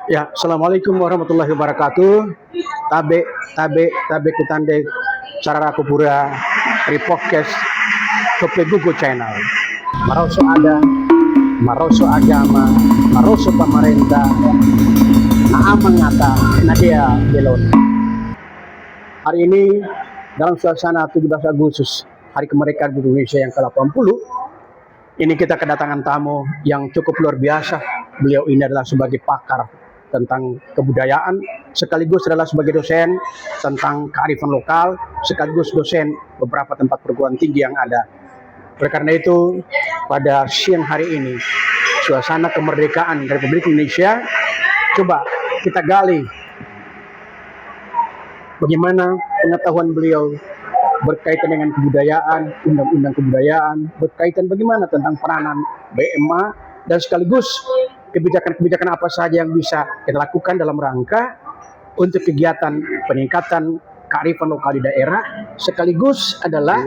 Ya, Assalamualaikum warahmatullahi wabarakatuh. Tabe kutande cara aku pura di podcast ke Google channel. Maroso ada, maroso agama, maroso pemerintah, mengata, nadia belon. Hari ini dalam suasana 17 Agustus, Hari Kemerdekaan Indonesia yang ke-80, ini kita kedatangan tamu yang cukup luar biasa. Beliau ini adalah sebagai pakar tentang kebudayaan, sekaligus adalah sebagai dosen tentang kearifan lokal, sekaligus dosen beberapa tempat perguruan tinggi yang ada. Oleh karena itu, pada siang hari ini, suasana kemerdekaan Republik Indonesia, coba kita gali bagaimana pengetahuan beliau berkaitan dengan kebudayaan, undang-undang kebudayaan, berkaitan bagaimana tentang peranan BMA, dan sekaligus kebijakan-kebijakan apa saja yang bisa kita lakukan dalam rangka untuk kegiatan peningkatan kearifan lokal di daerah, sekaligus adalah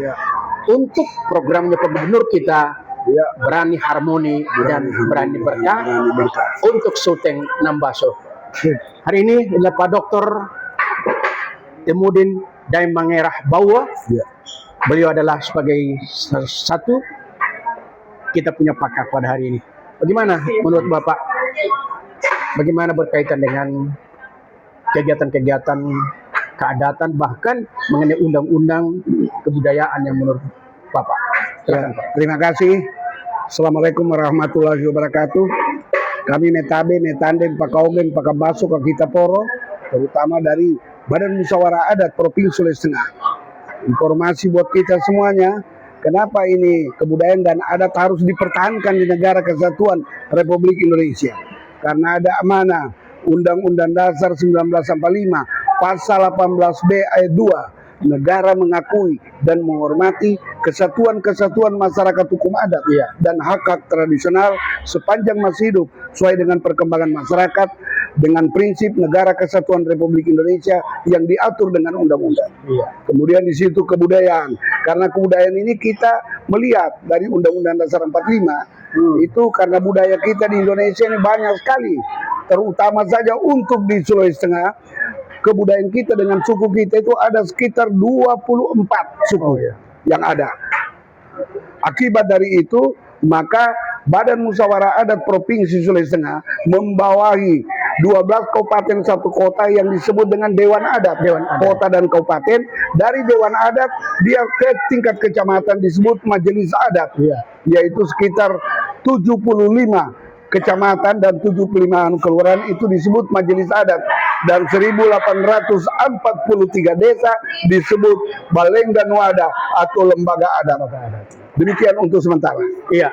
untuk programnya Pak Gubernur kita berani harmoni dan berani berkah untuk Sulteng Nambaso. Hari ini adalah Pak Dr. Temudin Daeng Mangerah Bawa. Beliau adalah sebagai satu kita punya pakar pada hari ini. Bagaimana menurut Bapak? Bagaimana berkaitan dengan kegiatan-kegiatan keadatan, bahkan mengenai undang-undang kebudayaan yang menurut Bapak? Silakan, Pak. Terima kasih. Assalamualaikum warahmatullahi wabarakatuh. Kami netabe, netandeng, pakaugen, pakabaso, kakita poro, terutama dari Badan Musyawarah Adat Provinsi Sulawesi Tengah. Informasi buat kita semuanya, kenapa ini kebudayaan dan adat harus dipertahankan di negara kesatuan Republik Indonesia. Karena ada amanah Undang-Undang Dasar 1945 Pasal 18B ayat 2. Negara mengakui dan menghormati kesatuan-kesatuan masyarakat hukum adat dan hak-hak tradisional sepanjang masih hidup sesuai dengan perkembangan masyarakat dengan prinsip negara kesatuan Republik Indonesia yang diatur dengan undang-undang. Kemudian di situ kebudayaan, karena kebudayaan ini kita melihat dari Undang-Undang Dasar 45 itu karena budaya kita di Indonesia ini banyak sekali, terutama saja untuk di Sulawesi Tengah. Kebudayaan kita dengan suku kita itu ada sekitar 24 suku yang ada. Akibat dari itu, maka Badan Musyawarah Adat Provinsi Sulawesi Tengah membawahi 12 kabupaten satu kota yang disebut dengan Dewan Adat. Kota dan kabupaten. Dari Dewan Adat dia ke tingkat kecamatan disebut Majelis Adat. Yaitu sekitar 75 kecamatan dan 75 kelurahan itu disebut Majelis Adat, dan 1843 desa disebut Balengga Nuada atau lembaga adat. Demikian untuk sementara. Iya,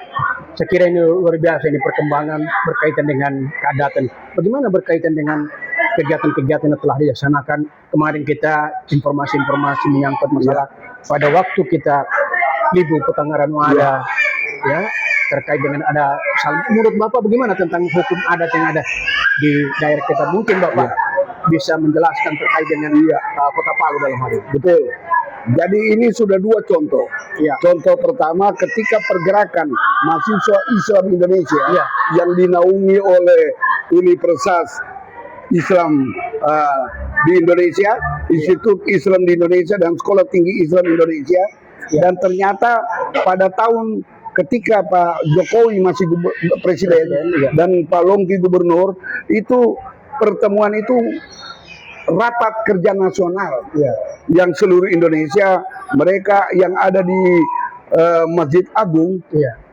saya kira ini luar biasa, ini perkembangan berkaitan dengan keadatan. Bagaimana berkaitan dengan kegiatan-kegiatan yang telah dilaksanakan kemarin, kita informasi-informasi menyangkut masalah pada waktu kita libur Petanggaran Nuada, ya, terkait dengan ada. Menurut Bapak bagaimana tentang hukum adat yang ada di daerah kita? Mungkin Bapak bisa menjelaskan terkait dengan Kota Palu dalam hal ini. Betul. Jadi ini sudah dua contoh. Contoh pertama ketika pergerakan mahasiswa Islam Indonesia yang dinaungi oleh Universitas Islam di Indonesia, Institut Islam di Indonesia dan Sekolah Tinggi Islam Indonesia. Dan ternyata pada tahun ketika Pak Jokowi masih presiden dan Pak Longki gubernur, itu pertemuan itu rapat kerja nasional yang seluruh Indonesia, mereka yang ada di Masjid Agung,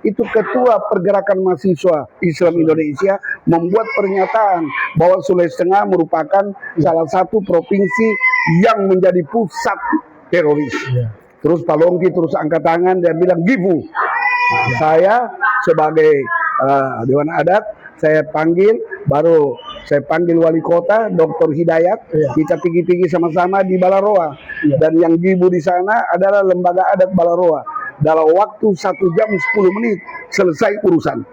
itu ketua pergerakan mahasiswa Islam Indonesia membuat pernyataan bahwa Sulawesi Tengah merupakan salah satu provinsi yang menjadi pusat teroris. Terus Pak Longki terus angkat tangan dan bilang gibu. Saya sebagai Dewan Adat, saya panggil, baru saya panggil Wali Kota Dr. Hidayat, kita pergi sama-sama di Balaroa, dan yang gibu di sana adalah Lembaga Adat Balaroa. Dalam waktu 1 jam 10 menit selesai urusan.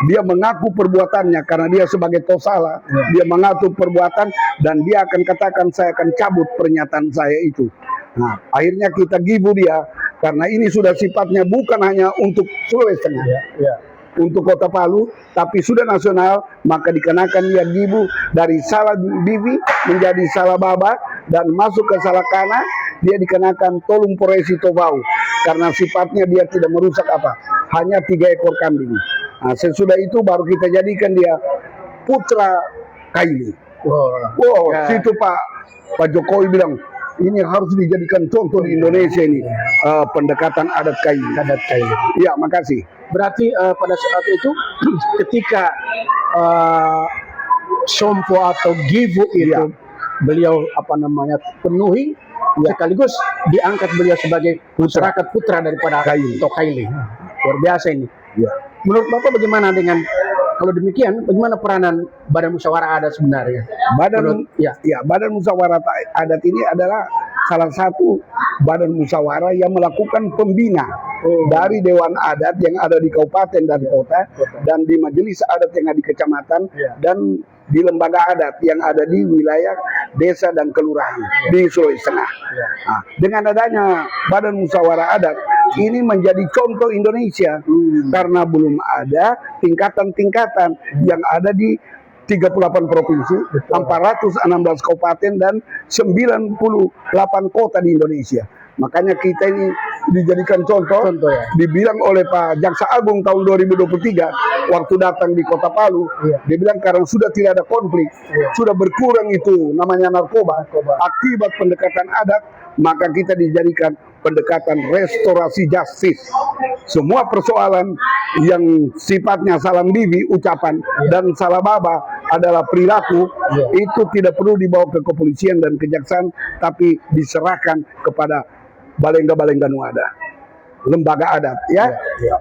Dia mengaku perbuatannya karena dia sebagai tosala, dia mengaku perbuatan dan dia akan katakan saya akan cabut pernyataan saya itu. Nah, akhirnya kita gibu dia karena ini sudah sifatnya bukan hanya untuk Sulawesi Tengah. untuk Kota Palu, tapi sudah nasional, maka dikenakan dia gibu dari Salah Bivi menjadi Salah Baba dan masuk ke Salah Kana, dia dikenakan tolong poresi tobau karena sifatnya dia tidak merusak apa, hanya 3 ekor kambing. Nah, sesudah itu baru kita jadikan dia putra Kaili. Wow, situ Pak Jokowi bilang ini harus dijadikan contoh di Indonesia ini, pendekatan adat Kaili. Adat Kaili. Ya, makasih. Berarti pada saat itu ketika Sompo atau Givu itu beliau penuhi, sekaligus diangkat beliau sebagai masyarakat putra daripada Tokaili. Luar biasa ini. Ya. Menurut Bapak bagaimana dengan, kalau demikian, bagaimana peranan Badan Musyawarah Adat sebenarnya? Badan Musyawarah Adat ini adalah salah satu badan musyawarah yang melakukan pembina dari Dewan Adat yang ada di kabupaten dan kota, dan di majelis adat yang ada di kecamatan, dan di lembaga adat yang ada di wilayah desa dan kelurahan di Sulawesi Tengah. Nah, dengan adanya Badan Musyawarah Adat ini menjadi contoh Indonesia karena belum ada tingkatan-tingkatan yang ada di 38 provinsi, 416 kabupaten dan 98 kota di Indonesia. Makanya kita ini dijadikan contoh ya. Dibilang oleh Pak Jaksa Agung tahun 2023 waktu datang di Kota Palu, dia bilang karena sudah tidak ada konflik, sudah berkurang itu namanya narkoba. Akibat pendekatan adat, maka kita dijadikan pendekatan restorasi justice. Semua persoalan yang sifatnya salam bibi, ucapan, dan salah baba adalah perilaku, itu tidak perlu dibawa ke kepolisian dan kejaksaan, tapi diserahkan kepada balengga-balengga nuada, lembaga adat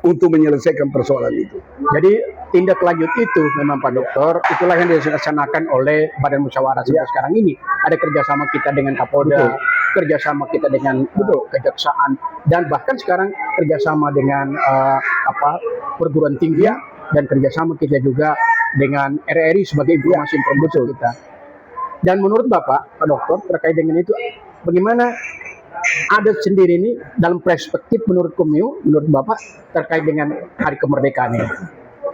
untuk menyelesaikan persoalan itu. Jadi tindak lanjut itu memang Pak Dokter, itulah yang dilaksanakan oleh Badan Musyawarah sampai sekarang ini. Ada kerjasama kita dengan Kapolda, kerjasama kita dengan kejaksaan, dan bahkan sekarang kerjasama dengan perguruan tinggi, dan kerjasama kita juga dengan RRI sebagai informasi kita. Dan menurut Bapak, Pak Dokter, terkait dengan itu, bagaimana adat sendiri ini dalam perspektif menurut Bapak terkait dengan Hari Kemerdekaan ini?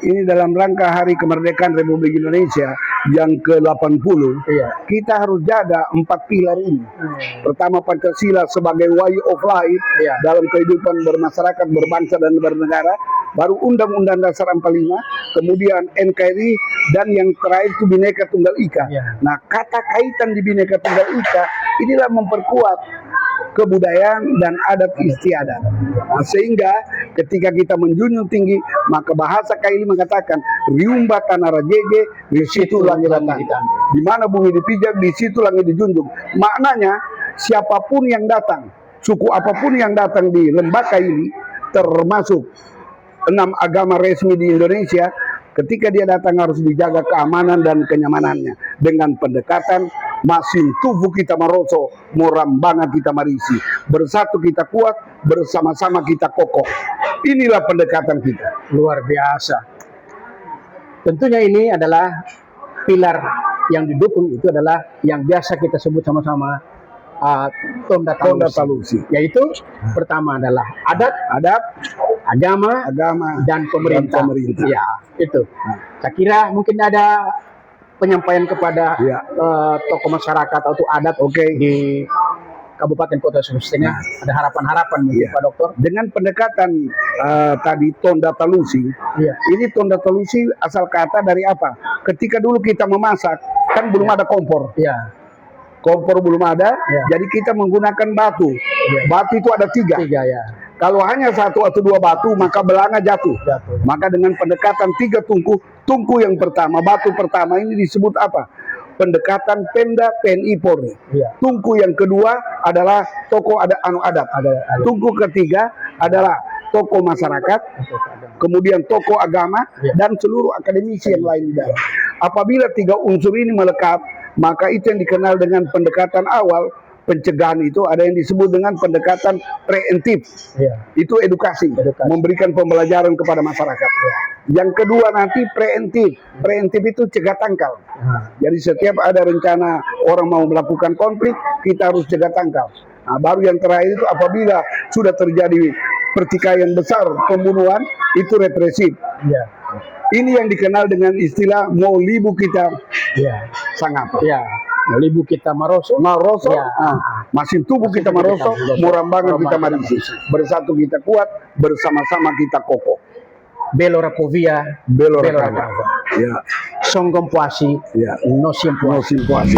Ini dalam rangka Hari Kemerdekaan Republik Indonesia yang ke-80, kita harus jaga 4 pilar ini. Pertama, Pancasila sebagai way of life dalam kehidupan bermasyarakat, berbangsa dan bernegara. Baru Undang-Undang Dasar 45, kemudian NKRI, dan yang terakhir itu Bhinneka Tunggal Ika. Nah, kata kaitan di Bhinneka Tunggal Ika inilah memperkuat kebudayaan dan adat istiadat. Nah, sehingga ketika kita menjunjung tinggi, maka bahasa Kaili mengatakan riumba tanah rajege, di situ langit datang. Di mana bumi dipijak, di situ langit dijunjung. Maknanya siapapun yang datang, suku apapun yang datang di lembah Kaili, termasuk 6 agama resmi di Indonesia, ketika dia datang harus dijaga keamanan dan kenyamanannya dengan pendekatan masin tubuh kita maroso, morambangan kita marisi, bersatu kita kuat, bersama-sama kita kokoh. Inilah pendekatan kita. Luar biasa. Tentunya ini adalah pilar yang didukung, itu adalah yang biasa kita sebut sama-sama Tonda Talusi. Yaitu pertama adalah adat, agama, dan pemerintah. Ya, itu. Saya kira mungkin ada penyampaian kepada tokoh masyarakat atau adat di Kabupaten Kota Sulawesi Tengah. Ada harapan-harapan mungkin Pak Dokter. Dengan pendekatan tadi Tonda Talusi, ini Tonda Talusi asal kata dari apa? Ketika dulu kita memasak, kan belum ada kompor. Kompor belum ada, jadi kita menggunakan batu. Batu itu ada 3. Kalau hanya 1 atau 2 batu, maka belanga jatuh. Maka dengan pendekatan 3 tungku yang pertama, batu pertama ini disebut apa? Pendekatan Pemda PNI Polri. Tungku yang kedua adalah tokoh adat. Tungku ketiga adalah tokoh masyarakat, kemudian tokoh agama, dan seluruh akademisi yang lain. Apabila 3 unsur ini melekat, maka itu yang dikenal dengan pendekatan awal. Pencegahan itu ada yang disebut dengan pendekatan preventif. Itu edukasi, memberikan pembelajaran kepada masyarakat. Yang kedua nanti preventif. Preventif itu cegah tangkal. Jadi setiap ada rencana orang mau melakukan konflik, kita harus cegah tangkal. Nah, baru yang terakhir itu apabila sudah terjadi pertikaian besar, pembunuhan, itu represif. Ya. Ini yang dikenal dengan istilah mau libu kita Ya. sangapa. Ya. Libu kita maroso. Maroso, Ya. masih tubuh kita maroso, murambangan kita marisi. Bersatu kita kuat, bersama-sama kita kokoh. Belo rapovia. Belora Belora kaya. kaya. Ya, Songgom puasi. ya. No simpuasi. No simpuasi.